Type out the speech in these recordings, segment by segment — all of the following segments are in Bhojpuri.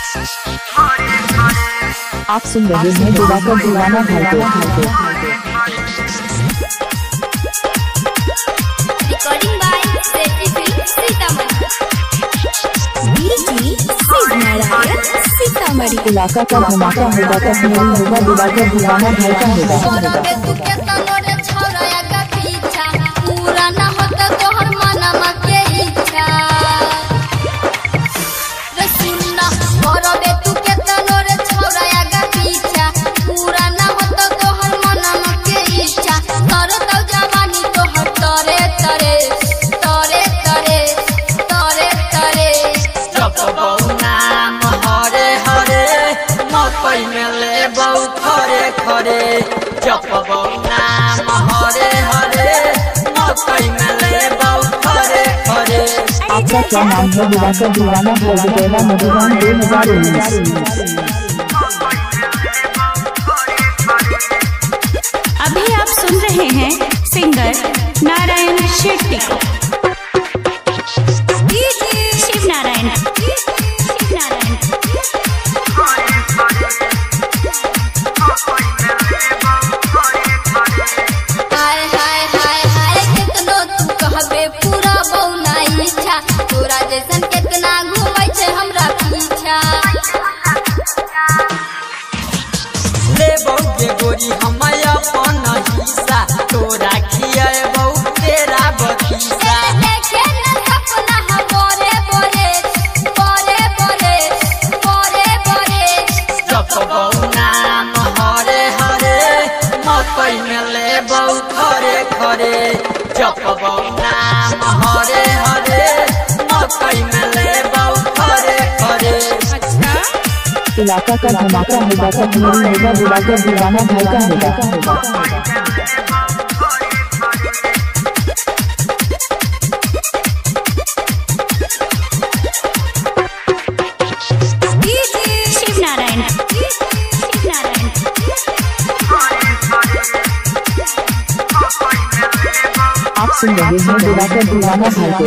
आप सुन रहे हैं दिवाकर दीवाना भाई को। Recording by Sitamarhi. इलाका का धमाका होगा तो नहीं होगा, दिवाकर दीवाना भाई का होगा। खरे खरे जपबो नाम हरे हरे मकई में लेबो खरे खरे। आपका क्या नाम है? दिवाकर दीवाना भाई बेला मधुबन 2019। अभी आप सुन रहे हैं सिंगर नारायण शेट्टी को। शिव नारायण जैसन कितना घूमै छे हमरा पीछा। ले बहु गोरी हमाय अपन हिस्सा तोरा खियाबो तेरा बखीसा। देखे न सपना बोरे बोरे बोरे बोरे बोरे बोरे जपबो नाम हरे हरे मकई में लेबो खरे खरे जपबो नाम हरे हरे मकई में लेबो खरे खरे। इलाका का धमाका होगा तो नहीं होगा, दिवाकर दीवाना भाई का होगा। शिव नारायण आप सुन रहे हैं दिवाकर दीवाना भाई को।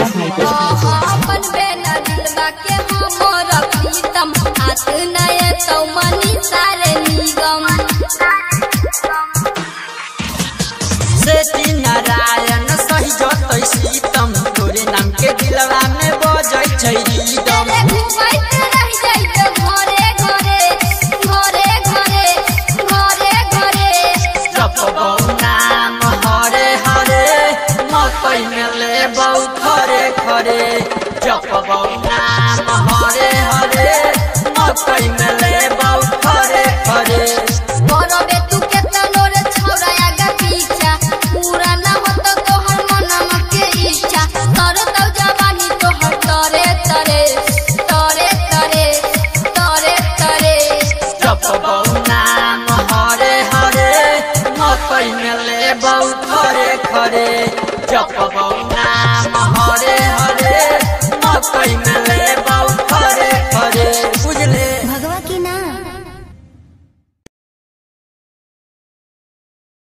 अपन बेना दिलवा के हमर प्रीतम हाथ नए तो मनीषा